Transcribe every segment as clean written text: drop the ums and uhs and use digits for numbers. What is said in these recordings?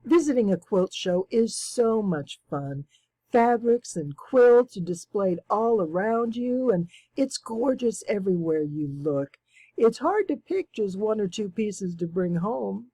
Visiting a quilt show is so much fun. Fabrics and quilts are displayed all around you, and it's gorgeous everywhere you look. It's hard to pick just one or two pieces to bring home.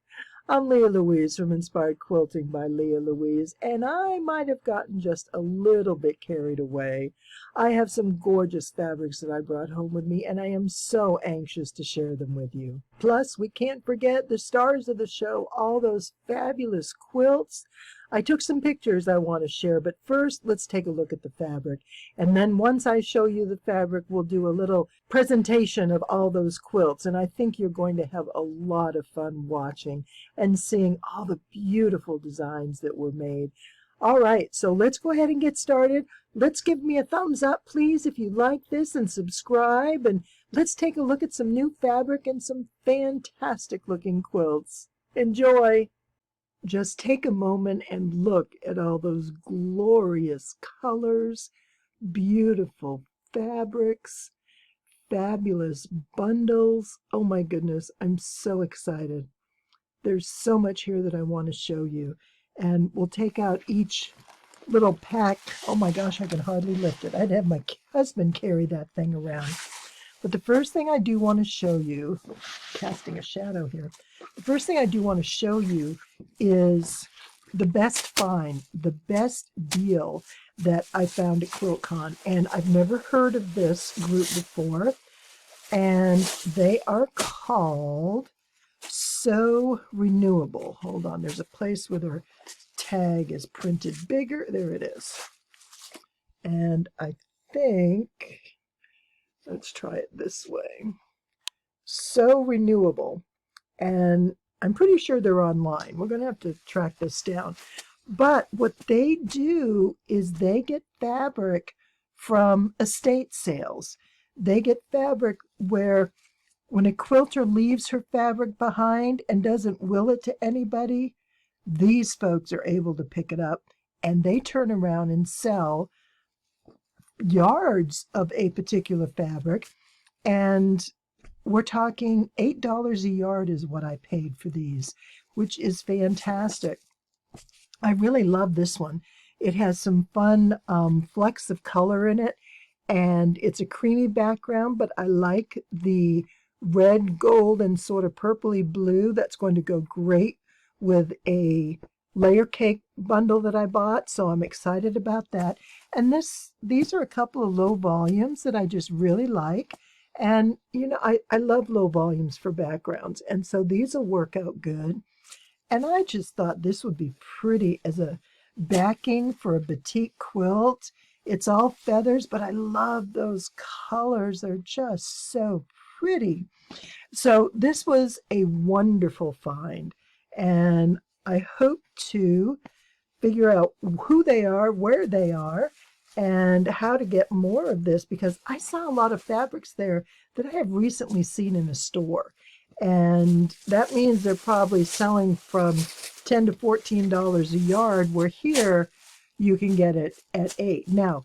I'm Leah Louise from Inspired Quilting by Leah Louise, and I might have gotten just a little bit carried away. I have some gorgeous fabrics that I brought home with me, and I am so anxious to share them with you. Plus, we can't forget the stars of the show, all those fabulous quilts. I took some pictures I want to share, but first let's take a look at the fabric. And then once I show you the fabric, we'll do a little presentation of all those quilts. And I think you're going to have a lot of fun watching and seeing all the beautiful designs that were made. All right, so let's go ahead and get started. Let's give me a thumbs up, please, if you like this, and subscribe. And let's take a look at some new fabric and some fantastic looking quilts. Enjoy! Just take a moment and look at all those glorious colors, beautiful fabrics, fabulous bundles. Oh my goodness, I'm so excited. There's so much here that I want to show you. And we'll take out each little pack. Oh my gosh, I can hardly lift it. I'd have my husband carry that thing around. But the first thing I do want to show you, casting a shadow here, the first thing I do want to show you is the best find, the best deal that I found at QuiltCon. And I've never heard of this group before. And they are called So Renewable. Hold on, there's a place where their tag is printed bigger. There it is. And I think, let's try it this way. So Renewable. And I'm pretty sure they're online. We're going to have to track this down. But what they do is they get fabric from estate sales. They get fabric where when a quilter leaves her fabric behind and doesn't will it to anybody, these folks are able to pick it up, and they turn around and sell yards of a particular fabric. And we're talking $8 a yard is what I paid for these, which is fantastic. I really love this one. It has some fun flecks of color in it, and it's a creamy background, but I like the red, gold, and sort of purpley blue. That's going to go great with a layer cake bundle that I bought, so I'm excited about that. And these are a couple of low volumes that I just really like. And, you know, I love low volumes for backgrounds, and so these will work out good. And I just thought this would be pretty as a backing for a batik quilt. It's all feathers, but I love those colors. They're just so pretty. So this was a wonderful find, and I hope to figure out who they are, where they are, and how to get more of this, because I saw a lot of fabrics there that I have recently seen in a store. And that means they're probably selling from $10 to $14 a yard, where here you can get it at $8. Now,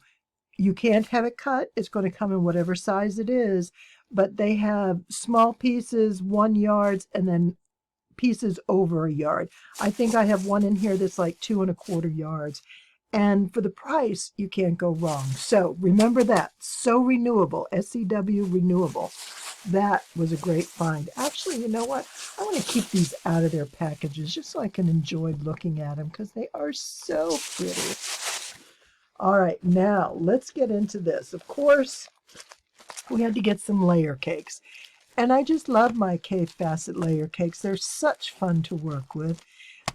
you can't have it cut. It's going to come in whatever size it is, but they have small pieces, 1 yard, and then pieces over a yard. I think I have one in here that's like 2 1/4 yards. And for the price, you can't go wrong. So remember that. So Renewable, S-E-W Renewable. That was a great find. Actually, you know what? I want to keep these out of their packages just so I can enjoy looking at them, because they are so pretty. All right, now let's get into this. Of course, we had to get some layer cakes. And I just love my K-Facet layer cakes. They're such fun to work with.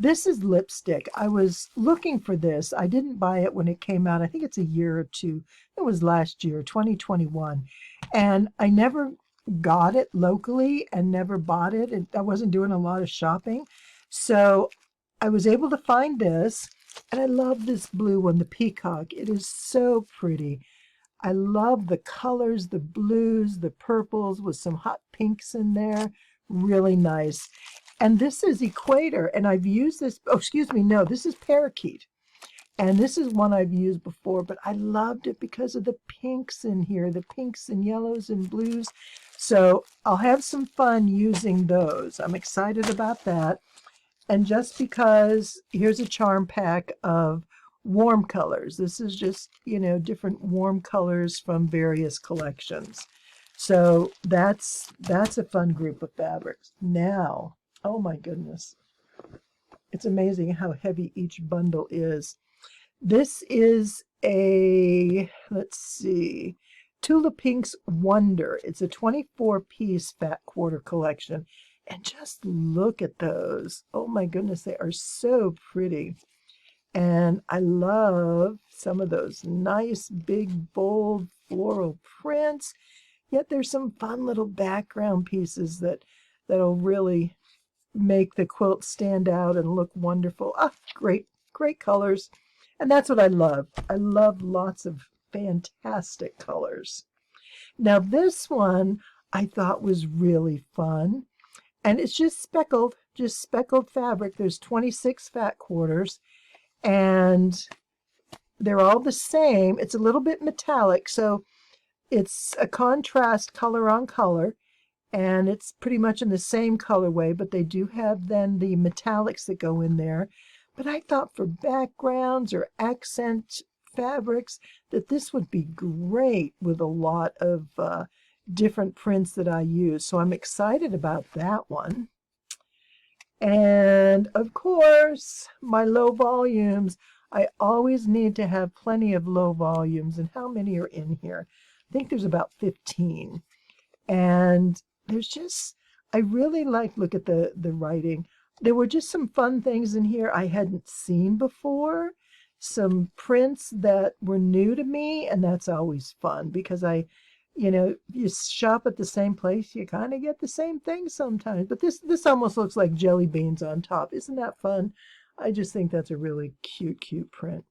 This is lipstick. I was looking for this. I didn't buy it when it came out. I think it's a year or two. It was last year, 2021. And I never got it locally and never bought it. I wasn't doing a lot of shopping. So I was able to find this. And I love this blue one, the peacock. It is so pretty. I love the colors, the blues, the purples with some hot pinks in there. Really nice. And this is Equator, and I've used this, oh, excuse me, no, this is Parakeet. And this is one I've used before, but I loved it because of the pinks in here, the pinks and yellows and blues. So I'll have some fun using those. I'm excited about that. And just because, here's a charm pack of warm colors. This is just, different warm colors from various collections. So that's a fun group of fabrics. Now, oh my goodness. It's amazing how heavy each bundle is. This is a, let's see, Tula Pink's Wonder. It's a 24-piece fat quarter collection. And just look at those. Oh my goodness, they are so pretty. And I love some of those nice, big, bold floral prints. Yet there's some fun little background pieces that'll really make the quilt stand out and look wonderful. Ah, great, great colors. And that's what I love. I love lots of fantastic colors. Now this one I thought was really fun. And it's just speckled fabric. There's 26 fat quarters. And they're all the same. It's a little bit metallic, so it's a contrast color on color. And it's pretty much in the same colorway, but they do have then the metallics that go in there. But I thought for backgrounds or accent fabrics that this would be great with a lot of different prints that I use. So I'm excited about that one. And of course, my low volumes. I always need to have plenty of low volumes. And how many are in here? I think there's about 15. And there's just, I really look at the writing. There were just some fun things in here I hadn't seen before. Some prints that were new to me, and that's always fun because you shop at the same place, you kind of get the same thing sometimes. But this almost looks like jelly beans on top. Isn't that fun? I just think that's a really cute, cute print.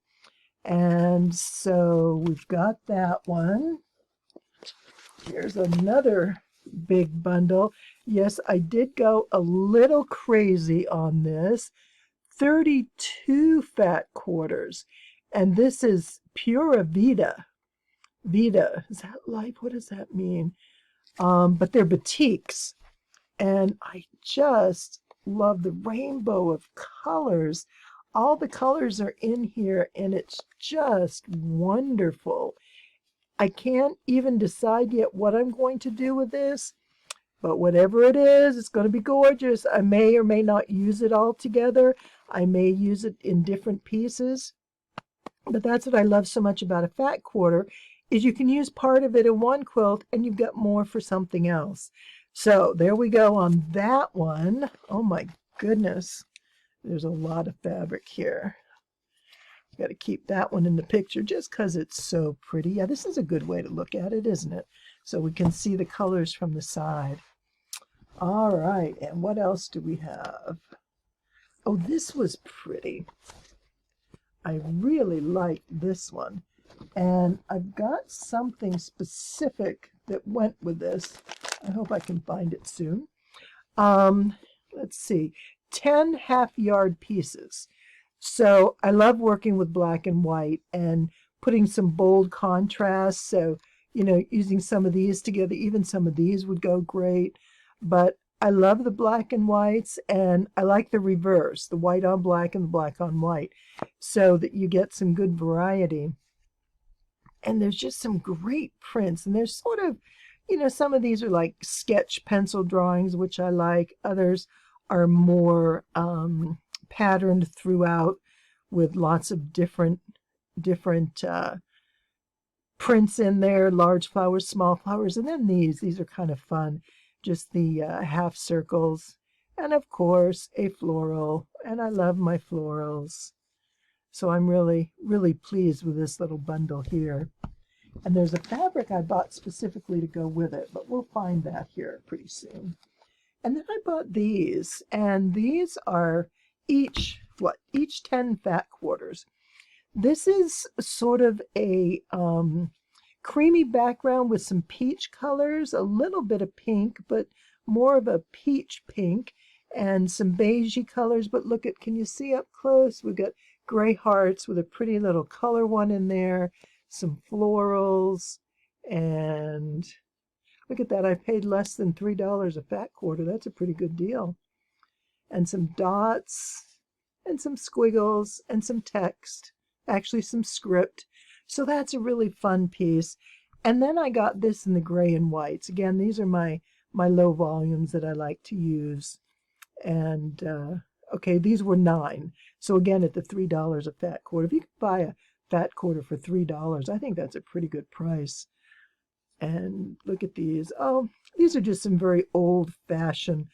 And so we've got that one. Here's another big bundle. Yes, I did go a little crazy on this. 32 fat quarters. And this is Pura Vida. Vida, is that life? What does that mean? But they're batiks. And I just love the rainbow of colors. All the colors are in here, and it's just wonderful. I can't even decide yet what I'm going to do with this, but whatever it is, it's going to be gorgeous. I may or may not use it all together. I may use it in different pieces. But that's what I love so much about a fat quarter, is you can use part of it in one quilt and you've got more for something else. So there we go on that one. Oh my goodness. There's a lot of fabric here. Got to keep that one in the picture just because it's so pretty. Yeah, this is a good way to look at it, isn't it? So we can see the colors from the side. All right, and what else do we have? Oh, this was pretty. I really like this one. And I've got something specific that went with this. I hope I can find it soon. Let's see, 10 half-yard pieces. So I love working with black and white and putting some bold contrast. So, using some of these together, even some of these would go great. But I love the black and whites, and I like the reverse, the white on black and the black on white, so that you get some good variety. And there's just some great prints. And there's sort of, some of these are like sketch pencil drawings, which I like. Others are more patterned throughout with lots of different prints in there, large flowers, small flowers. And then these are kind of fun. Just the half circles. And of course, a floral. And I love my florals. So I'm really, really pleased with this little bundle here. And there's a fabric I bought specifically to go with it, but we'll find that here pretty soon. And then I bought these, and these are each 10 fat quarters. This is sort of a creamy background with some peach colors, a little bit of pink, but more of a peach pink, and some beigey colors. But look at, can you see up close? We've got gray hearts with a pretty little color one in there, some florals, and look at that. I paid less than $3 a fat quarter. That's a pretty good deal. and some dots and some squiggles and some text, actually some script. So that's a really fun piece. And then I got this in the gray and whites. Again, these are my low volumes that I like to use. And okay, these were $9. So again, at the $3 a fat quarter. If you could buy a fat quarter for $3, I think that's a pretty good price. And look at these. Oh, these are just some very old-fashioned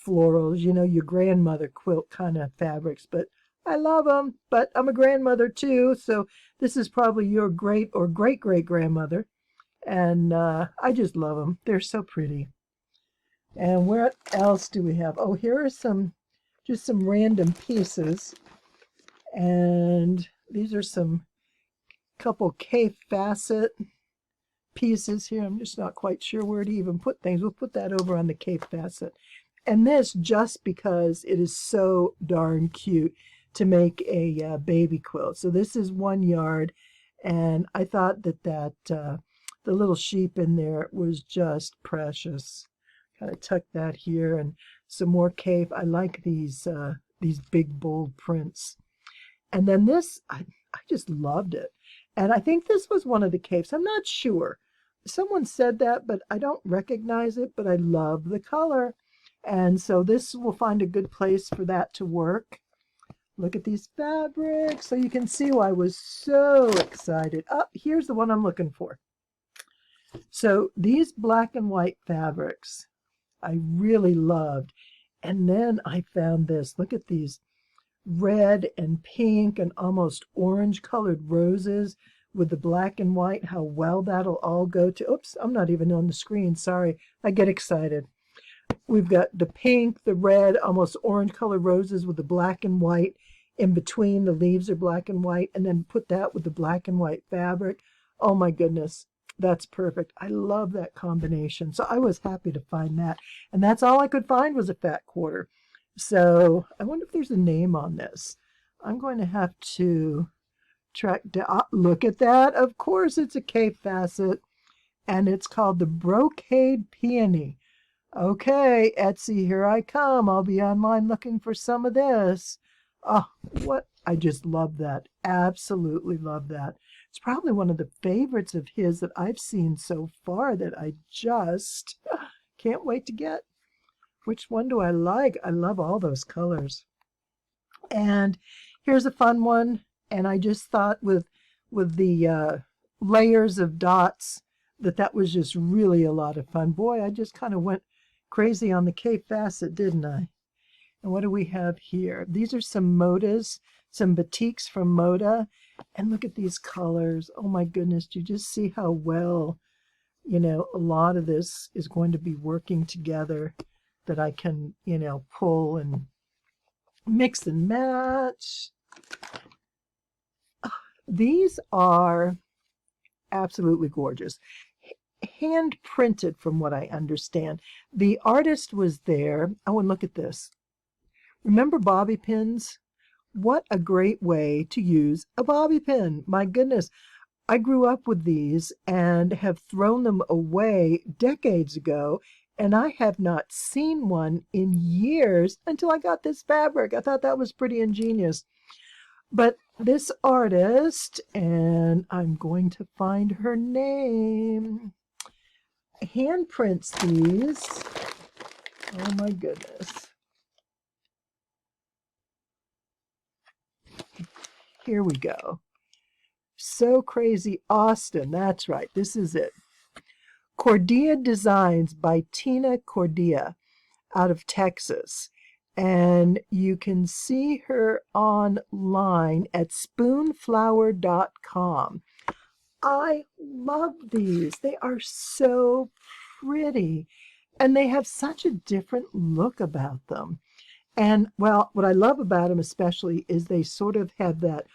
florals. You know, your grandmother quilt kind of fabrics, but I love them. But I'm a grandmother too, so this is probably your great or great-great-grandmother. And I just love them. They're so pretty. And what else do we have? Oh, here are just some random pieces. And these are some couple K-facet pieces here. I'm just not quite sure where to even put things. We'll put that over on the K-facet. And this just because it is so darn cute to make a baby quilt. So this is 1 yard, and I thought that the little sheep in there was just precious. Kind of tuck that here, and some more K. I like these big bold prints. And then this, I just loved it. And I think this was one of the capes. I'm not sure. Someone said that, but I don't recognize it, but I love the color. And so this will find a good place for that to work. Look at these fabrics. So you can see why I was so excited. Oh, here's the one I'm looking for. So these black and white fabrics, I really loved. And then I found this. Look at these red and pink and almost orange colored roses with the black and white, how well that'll all go to. Oops, I'm not even on the screen. Sorry, I get excited. We've got the pink, the red, almost orange colored roses with the black and white. In between, the leaves are black and white, and then put that with the black and white fabric. Oh my goodness, that's perfect. I love that combination. So I was happy to find that. And that's all I could find was a fat quarter. So I wonder if there's a name on this. I'm going to have to track down. Oh, look at that. Of course, it's a K facet, and it's called the Brocade Peony. Okay, Etsy, here I come. I'll be online looking for some of this. Oh, what? I just love that. Absolutely love that. It's probably one of the favorites of his that I've seen so far that I just can't wait to get. Which one do I like? I love all those colors. And here's a fun one. And I just thought with the layers of dots that was just really a lot of fun. Boy, I just kind of went crazy on the K facet, didn't I? And what do we have here? These are some Modas, some batiks from Moda. And look at these colors. Oh my goodness, do you just see how well, you know, a lot of this is going to be working together, that I can, you know, pull and mix and match. These are absolutely gorgeous. Hand printed, from what I understand. The artist was there. Oh, and look at this. Remember bobby pins? What a great way to use a bobby pin. My goodness. I grew up with these and have thrown them away decades ago, and I have not seen one in years until I got this fabric. I thought that was pretty ingenious. But this artist, and I'm going to find her name, hand prints these. Oh my goodness. Here we go. So Crazy Austin. That's right. This is it. Cordia Designs by Tina Cordia out of Texas. And you can see her online at spoonflower.com. I love these. They are so pretty. And they have such a different look about them. And, well, what I love about them especially is they sort of have that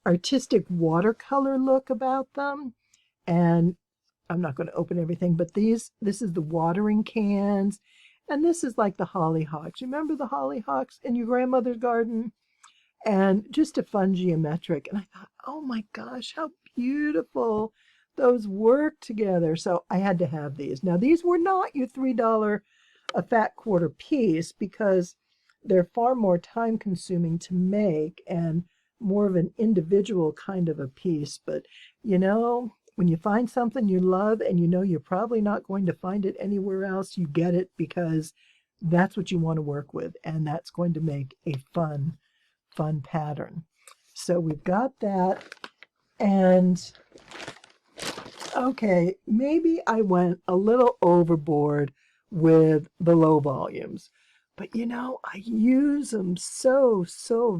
artistic watercolor look about them. And I'm not going to open everything, but this is the watering cans. And this is like the hollyhocks. Remember the hollyhocks in your grandmother's garden? And just a fun geometric. And I thought, oh my gosh, how beautiful those work together. So I had to have these. Now, these were not your $3 a fat quarter piece, because they're far more time consuming to make and more of an individual kind of a piece. But you know, when you find something you love and you know you're probably not going to find it anywhere else, you get it because that's what you want to work with, and that's going to make a fun pattern. So we've got that. And okay, maybe I went a little overboard with the low volumes, but you know, I use them so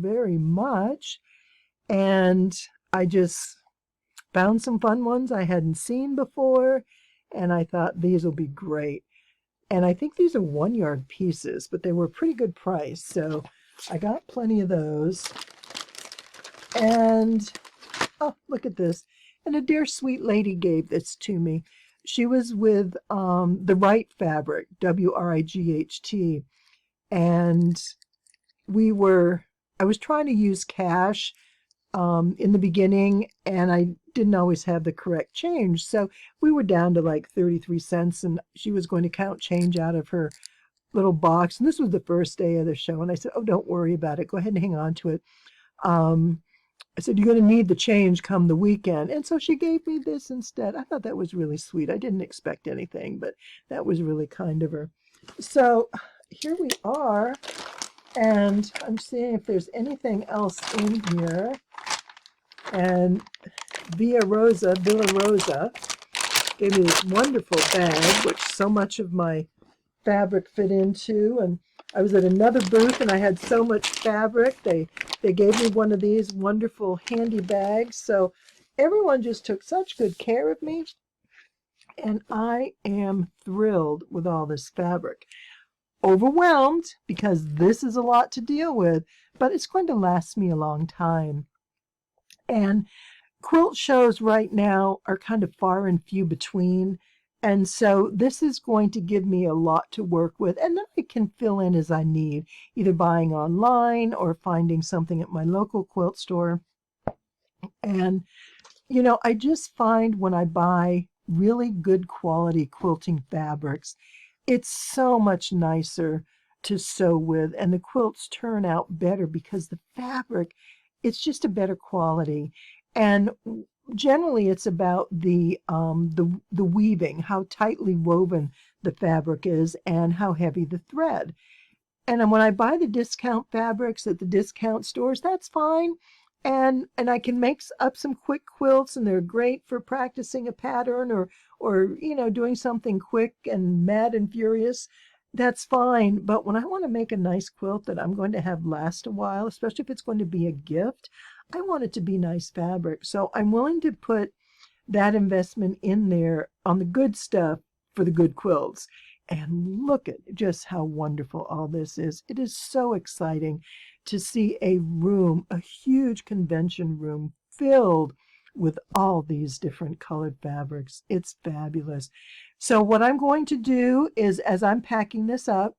very much, and I just found some fun ones I hadn't seen before, and I thought these will be great. And I think these are 1-yard pieces, but they were a pretty good price, so I got plenty of those. And oh, look at this. And a dear sweet lady gave this to me. She was with the Right Fabric, WRIGHT, and I was trying to use cash in the beginning, and I didn't always have the correct change. So we were down to like 33 cents, and she was going to count change out of her little box. And this was the first day of the show, and I said, oh, don't worry about it. Go ahead and hang on to it. I said, you're going to need the change come the weekend. And so she gave me this instead. I thought that was really sweet. I didn't expect anything, but that was really kind of her. So here we are. And I'm seeing if there's anything else in here. And Villa Rosa gave me this wonderful bag, which so much of my fabric fit into. And I was at another booth and I had so much fabric. They gave me one of these wonderful handy bags. So everyone just took such good care of me. And I am thrilled with all this fabric. Overwhelmed because this is a lot to deal with, but it's going to last me a long time. And quilt shows right now are kind of far and few between. And so this is going to give me a lot to work with, and then I can fill in as I need, either buying online or finding something at my local quilt store. And, you know, I just find when I buy really good quality quilting fabrics, it's so much nicer to sew with, and the quilts turn out better because the fabric, it's just a better quality. And generally, it's about the weaving, how tightly woven the fabric is, and how heavy the thread. And when I buy the discount fabrics at the discount stores, that's fine. And I can make up some quick quilts, and they're great for practicing a pattern or you know, doing something quick and mad and furious. That's fine. But when I want to make a nice quilt that I'm going to have last a while, especially if it's going to be a gift, I want it to be nice fabric. So I'm willing to put that investment in there on the good stuff for the good quilts. And look at just how wonderful all this is. It is so exciting to see a room, a huge convention room filled with all these different colored fabrics. It's fabulous. So what I'm going to do is, as I'm packing this up,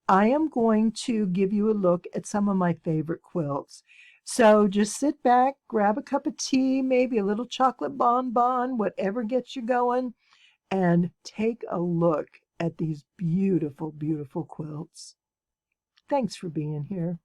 I am going to give you a look at some of my favorite quilts. So just sit back, grab a cup of tea, maybe a little chocolate bonbon, whatever gets you going, and take a look at these beautiful, beautiful quilts. Thanks for being here.